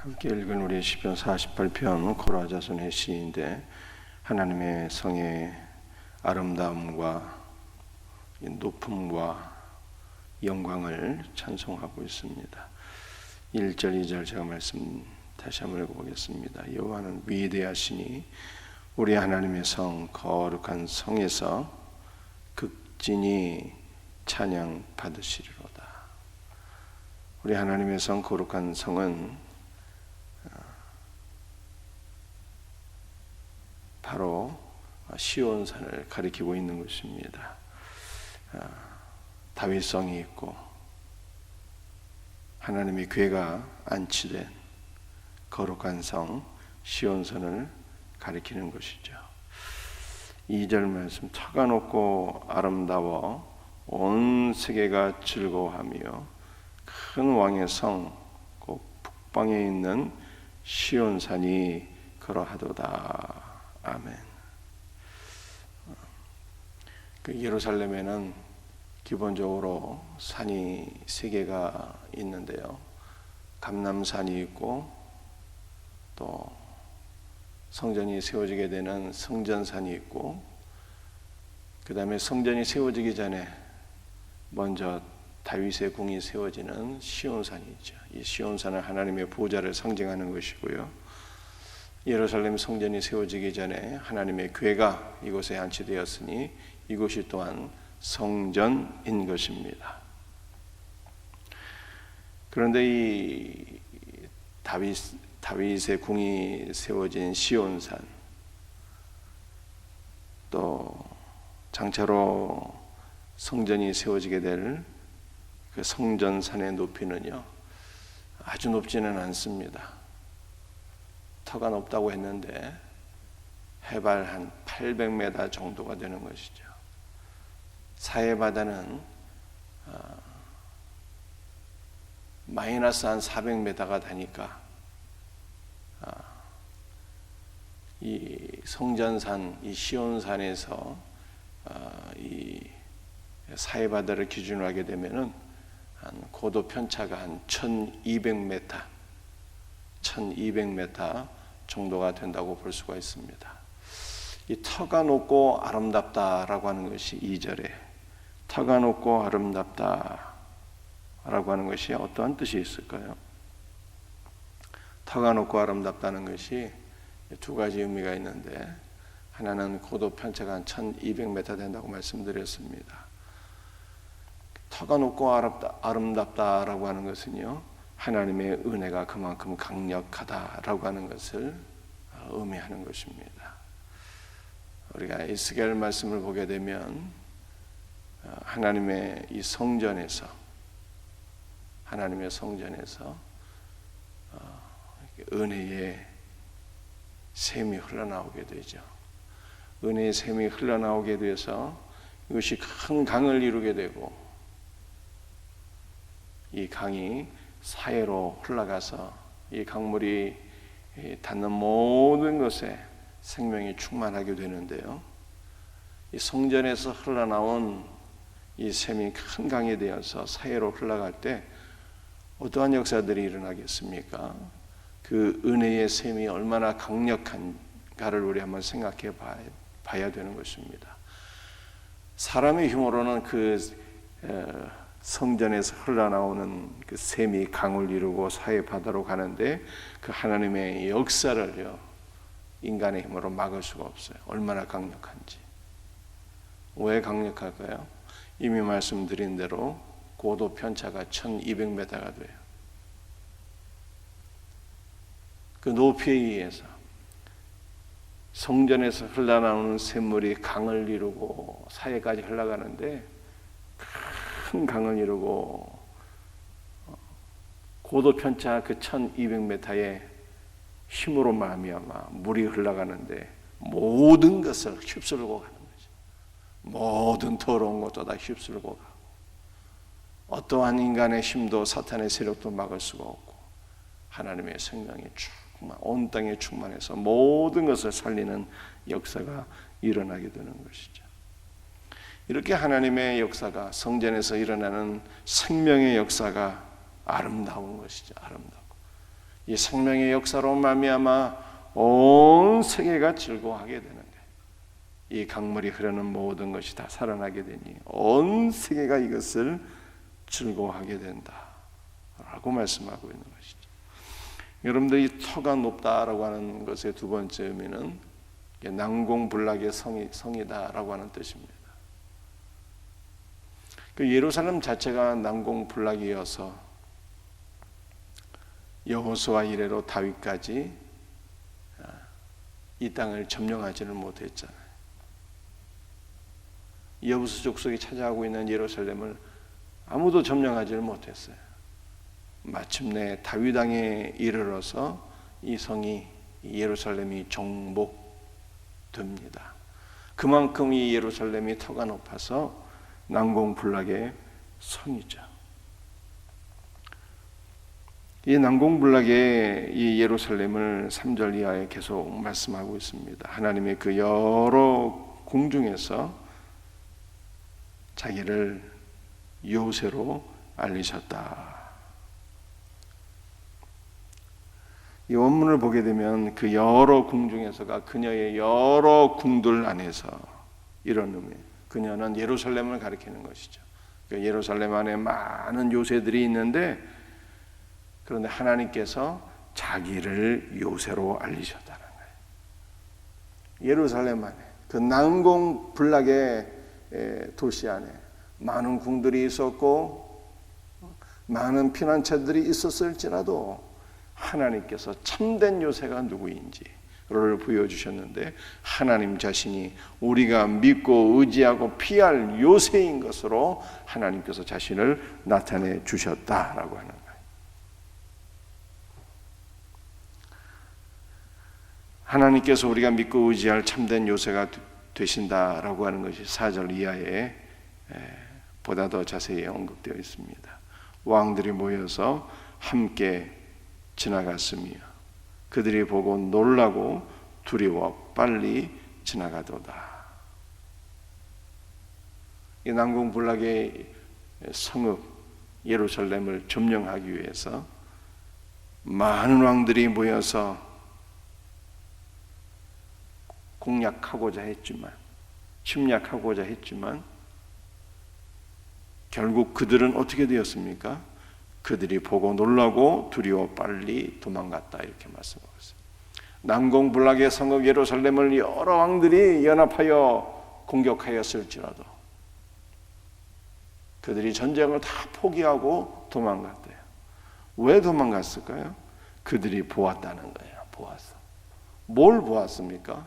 함께 읽은 우리 시편 48편 고라 자손의 시인데 하나님의 성의 아름다움과 높음과 영광을 찬송하고 있습니다. 1절 2절 제가 말씀 다시 한번 읽어보겠습니다. 여호와는 위대하시니 우리 하나님의 성 거룩한 성에서 극진히 찬양 받으시리로다. 우리 하나님의 성 거룩한 성은 바로 시온산을 가리키고 있는 것입니다. 다윗성이 있고 하나님의 궤가 안치된 거룩한 성 시온산을 가리키는 것이죠. 2절 말씀, 터가 높고 아름다워 온 세계가 즐거워하며 큰 왕의 성 곧 북방에 있는 시온산이 그러하도다. 아멘. 예루살렘에는 기본적으로 산이 세 개가 있는데요. 감람산이 있고 또 성전이 세워지게 되는 성전산이 있고, 그 다음에 성전이 세워지기 전에 먼저 다윗의 궁이 세워지는 시온산이 있죠. 이 시온산은 하나님의 보좌를 상징하는 것이고요. 예루살렘 성전이 세워지기 전에 하나님의 궤가 이곳에 안치되었으니 이곳이 또한 성전인 것입니다. 그런데 이 다윗의 궁이 세워진 시온산, 또 장차로 성전이 세워지게 될 그 성전산의 높이는요, 아주 높지는 않습니다. 터가 높다고 했는데 해발 한 800m 정도가 되는 것이죠. 사해바다는 마이너스 한 400m가 되니까 이 성전산, 이 시온산에서 이 사해바다를 기준으로 하게 되면은 한 고도 편차가 한 1200m 정도가 된다고 볼 수가 있습니다. 이 터가 높고 아름답다라고 하는 것이 2절에 터가 높고 아름답다라고 하는 것이 어떠한 뜻이 있을까요? 터가 높고 아름답다는 것이 두 가지 의미가 있는데, 하나는 고도 편차가 한 1200m 된다고 말씀드렸습니다. 터가 높고 아름답다라고 하는 것은요, 하나님의 은혜가 그만큼 강력하다라고 하는 것을 의미하는 것입니다. 우리가 에스겔 말씀을 보게 되면 하나님의 이 성전에서 은혜의 샘이 흘러나오게 되죠. 은혜의 샘이 흘러나오게 돼서 이것이 큰 강을 이루게 되고, 이 강이 사해로 흘러가서 이 강물이 닿는 모든 것에 생명이 충만하게 되는데요. 이 성전에서 흘러나온 이 샘이 큰 강이 되어서 사해로 흘러갈 때 어떠한 역사들이 일어나겠습니까? 그 은혜의 샘이 얼마나 강력한가를 우리 한번 생각해 봐야 되는 것입니다. 사람의 힘으로는 그 성전에서 흘러나오는 그 샘이 강을 이루고 사해 바다로 가는데, 그 하나님의 역사를요, 인간의 힘으로 막을 수가 없어요. 얼마나 강력한지. 왜 강력할까요? 이미 말씀드린 대로 고도 편차가 1200m가 돼요. 그 높이에 의해서 성전에서 흘러나오는 샘물이 강을 이루고 사해까지 흘러가는데, 큰 강을 이루고 고도 편차 그 1200m의 힘으로 말미암아 물이 흘러가는데 모든 것을 휩쓸고 가는 거죠. 모든 더러운 것도 다 휩쓸고 가고, 어떠한 인간의 힘도 사탄의 세력도 막을 수가 없고, 하나님의 생명이 온 땅에 충만해서 모든 것을 살리는 역사가 일어나게 되는 것이죠. 이렇게 하나님의 역사가, 성전에서 일어나는 생명의 역사가 아름다운 것이죠. 아름답고 이 생명의 역사로 말미암아 온 세계가 즐거워하게 되는 거예요. 이 강물이 흐르는 모든 것이 다 살아나게 되니 온 세계가 이것을 즐거워하게 된다라고 말씀하고 있는 것이죠. 여러분들이 터가 높다라고 하는 것의 두 번째 의미는 난공불락의 성이다라고 하는 뜻입니다. 그 예루살렘 자체가 난공불락이어서 여호수아 이래로 다윗까지 이 땅을 점령하지는 못했잖아요. 여부수 족속이 차지하고 있는 예루살렘을 아무도 점령하지를 못했어요. 마침내 다윗 왕에 이르러서 이 성이 예루살렘이 정복됩니다. 그만큼 이 예루살렘이 터가 높아서 난공불락의 성이죠. 이 난공불락의 이 예루살렘을 3절 이하에 계속 말씀하고 있습니다. 하나님의 그 여러 궁중에서 자기를 요새로 알리셨다. 이 원문을 보게 되면 그 여러 궁중에서가 그녀의 여러 궁들 안에서 이런 의미. 그녀는 예루살렘을 가리키는 것이죠. 그러니까 예루살렘 안에 많은 요새들이 있는데 그런데 하나님께서 자기를 요새로 알리셨다는 거예요. 예루살렘 안에 그 난공불락의 도시 안에 많은 궁들이 있었고 많은 피난처들이 있었을지라도 하나님께서 참된 요새가 누구인지를 보여주셨는데 하나님 자신이 우리가 믿고 의지하고 피할 요새인 것으로 하나님께서 자신을 나타내 주셨다라고 하는 거예요. 하나님께서 우리가 믿고 의지할 참된 요새가 되신다라고 하는 것이 4절 이하에 보다 더 자세히 언급되어 있습니다. 왕들이 모여서 함께 지나갔으며 그들이 보고 놀라고 두려워 빨리 지나가도다. 이 난공불락의 성읍 예루살렘을 점령하기 위해서 많은 왕들이 모여서 공략하고자 했지만 침략하고자 했지만 결국 그들은 어떻게 되었습니까? 그들이 보고 놀라고 두려워 빨리 도망갔다 이렇게 말씀하고 있어요. 난공불락의 성읍 예루살렘을 여러 왕들이 연합하여 공격하였을지라도 그들이 전쟁을 다 포기하고 도망갔대요. 왜 도망갔을까요? 그들이 보았다는 거예요. 보았어. 뭘 보았습니까?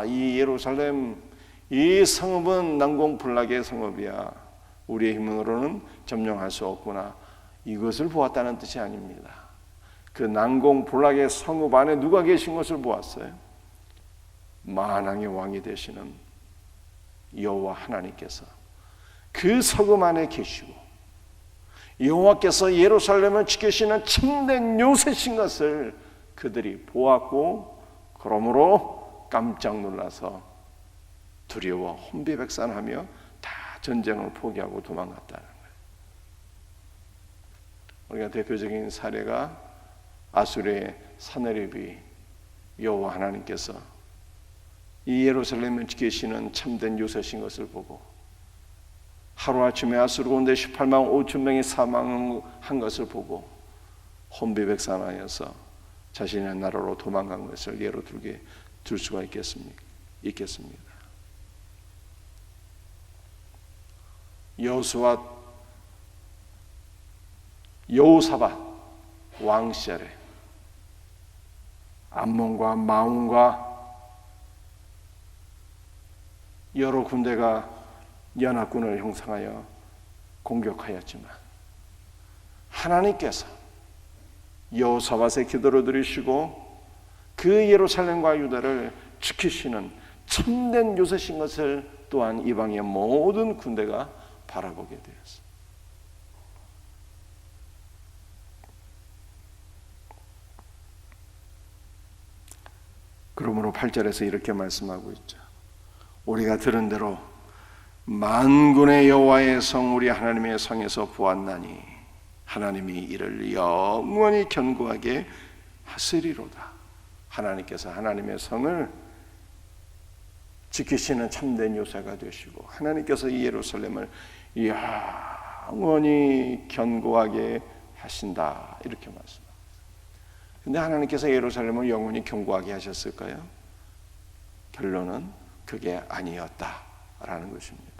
이 예루살렘 이 성읍은 난공불락의 성읍이야. 우리의 힘으로는 점령할 수 없구나. 이것을 보았다는 뜻이 아닙니다. 그 난공불락의 성읍 안에 누가 계신 것을 보았어요? 만왕의 왕이 되시는 여호와 하나님께서 그 성읍 안에 계시고 여호와께서 예루살렘을 지키시는 참된 요새신 것을 그들이 보았고 그러므로 깜짝 놀라서 두려워 혼비백산하며 다 전쟁을 포기하고 도망갔다는 거예요. 우리가 대표적인 사례가 아수르의 사네립이 여호와 하나님께서 이 예루살렘을 지키시는 참된 요새신 것을 보고 하루아침에 아수르 가운데 18만 5천 명이 사망한 것을 보고 혼비백산하여서 자신의 나라로 도망간 것을 예로 들 수가 있겠습니다. 여호사밧 왕 시절에 암몬과 마온과 여러 군대가 연합군을 형성하여 공격하였지만 하나님께서 여호사밧의 기도를 들으시고 그 예루살렘과 유다를 지키시는 참된 요새신 것을 또한 이방의 모든 군대가 바라보게 되었습니다. 그러므로 8절에서 이렇게 말씀하고 있죠. 우리가 들은 대로 만군의 여호와의 성 우리 하나님의 성에서 보았나니 하나님이 이를 영원히 견고하게 하시리로다. 하나님께서 하나님의 성을 지키시는 참된 요새가 되시고 하나님께서 이 예루살렘을 영원히 견고하게 하신다, 이렇게 말씀합니다. 근데 하나님께서 예루살렘을 영원히 견고하게 하셨을까요? 결론은 그게 아니었다라는 것입니다.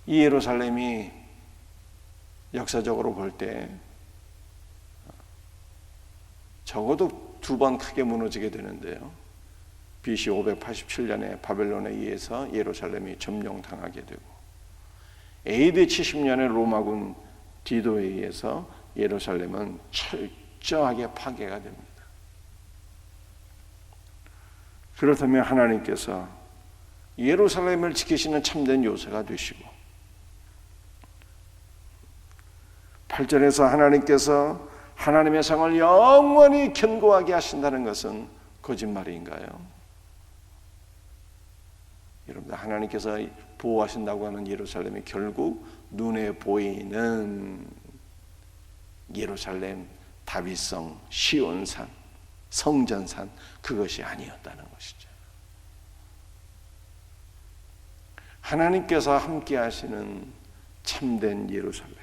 이 예루살렘이 역사적으로 볼 때 적어도 2번 크게 무너지게 되는데요. BC 587년에 바벨론에 의해서 예루살렘이 점령당하게 되고, AD 70년에 로마군 디도에 의해서 예루살렘은 철저하게 파괴가 됩니다. 그렇다면 하나님께서 예루살렘을 지키시는 참된 요새가 되시고, 8절에서 하나님께서 하나님의 성을 영원히 견고하게 하신다는 것은 거짓말인가요? 여러분들, 하나님께서 보호하신다고 하는 예루살렘이 결국 눈에 보이는 예루살렘, 다윗성, 시온산, 성전산, 그것이 아니었다는 것이죠. 하나님께서 함께 하시는 참된 예루살렘,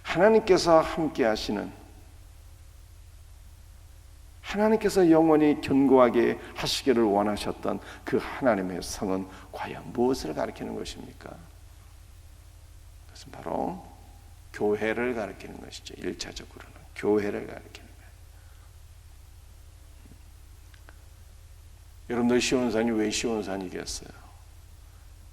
하나님께서 함께 하시는, 하나님께서 영원히 견고하게 하시기를 원하셨던 그 하나님의 성은 과연 무엇을 가리키는 것입니까? 그것은 바로 교회를 가리키는 것이죠. 1차적으로는 교회를 가리키는 거예요. 여러분들, 시온산이 왜 시온산이겠어요?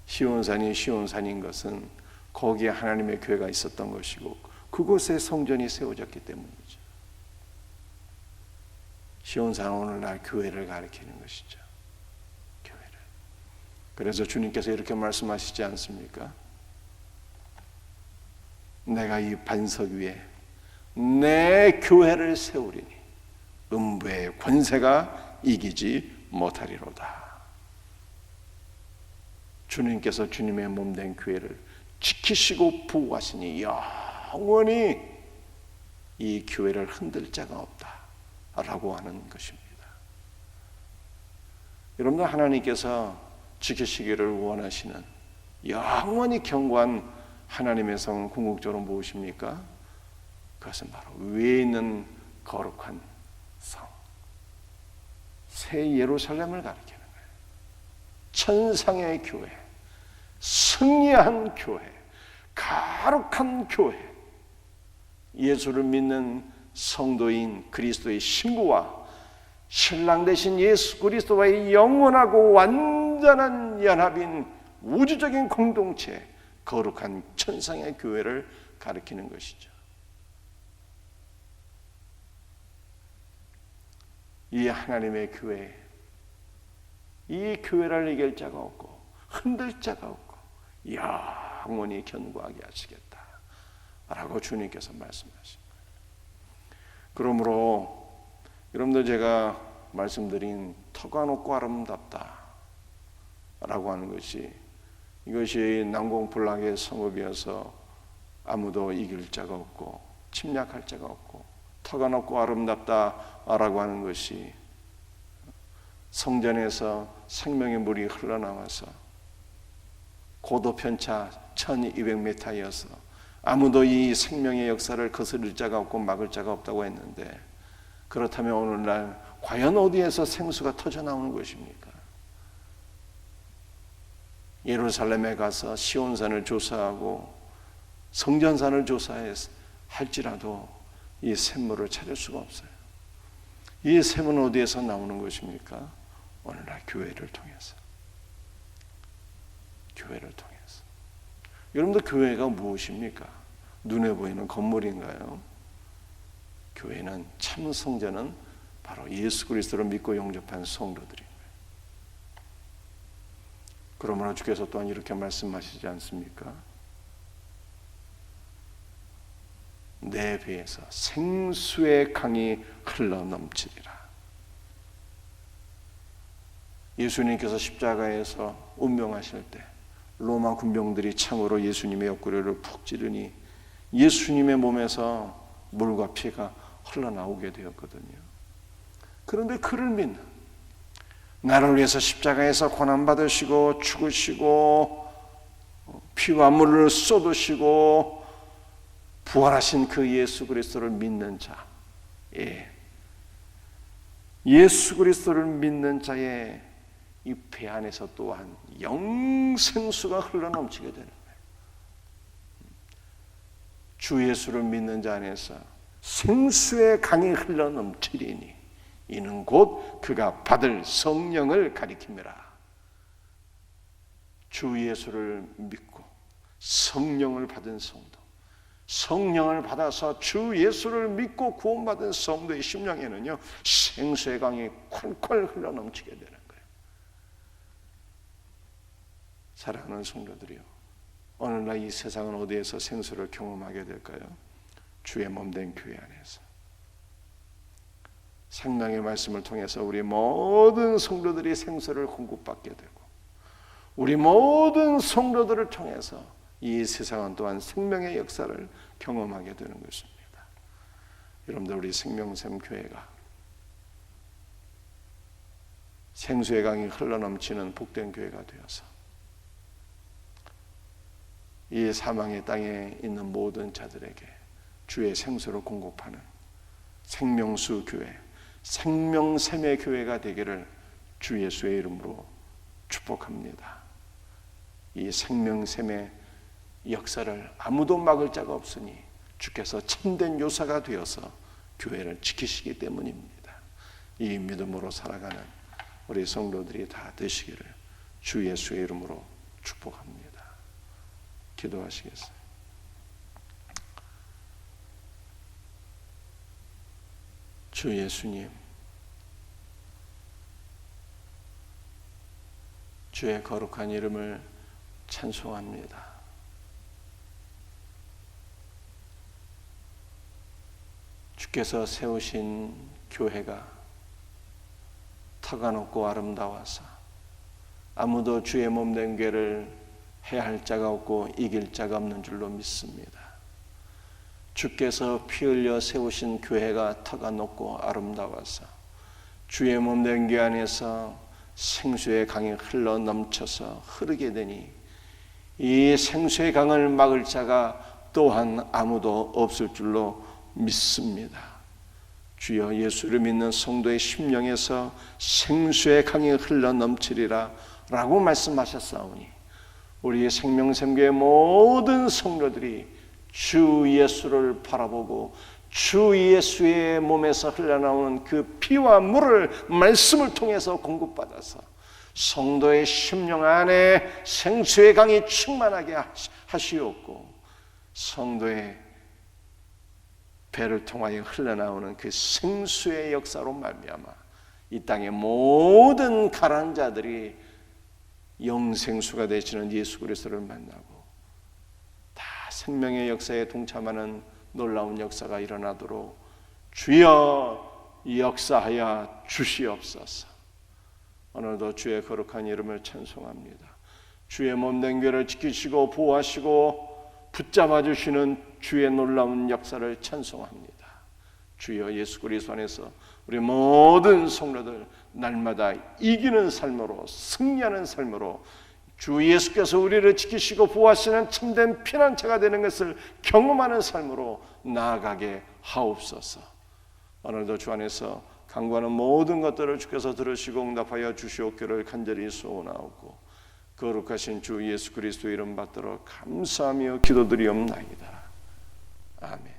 시온산이 시온산인 것은 거기에 하나님의 교회가 있었던 것이고 그곳에 성전이 세워졌기 때문이죠. 시온산은 오늘날 교회를 가리키는 것이죠. 교회를. 그래서 주님께서 이렇게 말씀하시지 않습니까? 내가 이 반석 위에 내 교회를 세우리니 음부의 권세가 이기지 못하리로다. 주님께서 주님의 몸된 교회를 지키시고 보호하시니 영원히 이 교회를 흔들 자가 없다라고 하는 것입니다. 여러분들, 하나님께서 지키시기를 원하시는 영원히 견고한 하나님의 성은 궁극적으로 무엇입니까? 그것은 바로 위에 있는 거룩한 성, 새 예루살렘을 가리키는 거예요. 천상의 교회, 승리한 교회, 거룩한 교회, 예수를 믿는 성도인 그리스도의 신부와 신랑 되신 예수 그리스도와의 영원하고 완전한 연합인 우주적인 공동체, 거룩한 천상의 교회를 가리키는 것이죠. 이 하나님의 교회, 이 교회를 이길 자가 없고 흔들 자가 없고 영원히 견고하게 하시겠다 라고 주님께서 말씀하십니다. 그러므로 여러분들, 제가 말씀드린 터가 높고 아름답다 라고 하는 것이, 이것이 난공불락의 성읍이어서 아무도 이길 자가 없고 침략할 자가 없고 터가 높고 아름답다라고 하는 것이 성전에서 생명의 물이 흘러나와서 고도 편차 1200m이어서 아무도 이 생명의 역사를 거스를 자가 없고 막을 자가 없다고 했는데, 그렇다면 오늘날 과연 어디에서 생수가 터져 나오는 것입니까? 예루살렘에 가서 시온산을 조사하고 성전산을 조사할지라도 이 샘물을 찾을 수가 없어요. 이 샘은 어디에서 나오는 것입니까? 오늘날 교회를 통해서. 교회를 통해서. 여러분들, 교회가 무엇입니까? 눈에 보이는 건물인가요? 교회는, 참 성전은 바로 예수 그리스도를 믿고 영접한 성도들입니다. 그러므로 주께서 또한 이렇게 말씀하시지 않습니까? 내 배에서 생수의 강이 흘러넘치리라. 예수님께서 십자가에서 운명하실 때 로마 군병들이 창으로 예수님의 옆구리를 푹 찌르니 예수님의 몸에서 물과 피가 흘러나오게 되었거든요. 그런데 그를 믿는, 나를 위해서 십자가에서 고난받으시고 죽으시고 피와 물을 쏟으시고 부활하신 그 예수 그리스도를 믿는 자, 예수 그리스도를 믿는 자의 이 배 안에서 또한 영생수가 흘러넘치게 되는 거예요. 주 예수를 믿는 자 안에서 생수의 강이 흘러넘치리니 이는 곧 그가 받을 성령을 가리킵니다. 주 예수를 믿고 성령을 받은 성도, 성령을 받아서 주 예수를 믿고 구원받은 성도의 심령에는요, 생수의 강이 콸콸 흘러넘치게 되는 거예요. 사랑하는 성도들이요, 오늘날 이 세상은 어디에서 생수를 경험하게 될까요? 주의 몸된 교회 안에서. 생명의 말씀을 통해서 우리 모든 성도들이 생수를 공급받게 되고, 우리 모든 성도들을 통해서 이 세상은 또한 생명의 역사를 경험하게 되는 것입니다. 여러분들, 우리 생명샘 교회가 생수의 강이 흘러넘치는 복된 교회가 되어서 이 사망의 땅에 있는 모든 자들에게 주의 생수를 공급하는 생명수 교회, 생명샘의 교회가 되기를 주 예수의 이름으로 축복합니다. 이 생명샘의 역사를 아무도 막을 자가 없으니 주께서 참된 요사가 되어서 교회를 지키시기 때문입니다. 이 믿음으로 살아가는 우리 성도들이 다 되시기를 주 예수의 이름으로 축복합니다. 기도하시겠어요? 주 예수님, 주의 거룩한 이름을 찬송합니다. 주께서 세우신 교회가 터가 높고 아름다워서 아무도 주의 몸된 교회를 해할 자가 없고 이길 자가 없는 줄로 믿습니다. 주께서 피 흘려 세우신 교회가 터가 높고 아름다워서 주의 몸된 교회 안에서 생수의 강이 흘러 넘쳐서 흐르게 되니 이 생수의 강을 막을 자가 또한 아무도 없을 줄로 믿습니다. 주여, 예수를 믿는 성도의 심령에서 생수의 강이 흘러 넘치리라 라고 말씀하셨사오니 우리 생명샘교의 모든 성도들이 주 예수를 바라보고 주 예수의 몸에서 흘러나오는 그 피와 물을 말씀을 통해서 공급받아서 성도의 심령 안에 생수의 강이 충만하게 하시옵고 성도의 배를 통하여 흘러나오는 그 생수의 역사로 말미암아 이 땅의 모든 가난한 자들이 영생수가 되시는 예수 그리스도를 만나고 다 생명의 역사에 동참하는 놀라운 역사가 일어나도록 주여 역사하여 주시옵소서. 오늘도 주의 거룩한 이름을 찬송합니다. 주의 몸된 교회를 지키시고 보호하시고 붙잡아 주시는 주의 놀라운 역사를 찬송합니다. 주여, 예수 그리스도 안에서 우리 모든 성도들 날마다 이기는 삶으로, 승리하는 삶으로 주 예수께서 우리를 지키시고 보호하시는 참된 피난처가 되는 것을 경험하는 삶으로 나아가게 하옵소서. 오늘도 주 안에서 간구하는 모든 것들을 주께서 들으시고 응답하여 주시옵기를 간절히 소원하옵고 거룩하신 주 예수 그리스도 이름 받들어 감사하며 기도드리옵나이다. 아멘.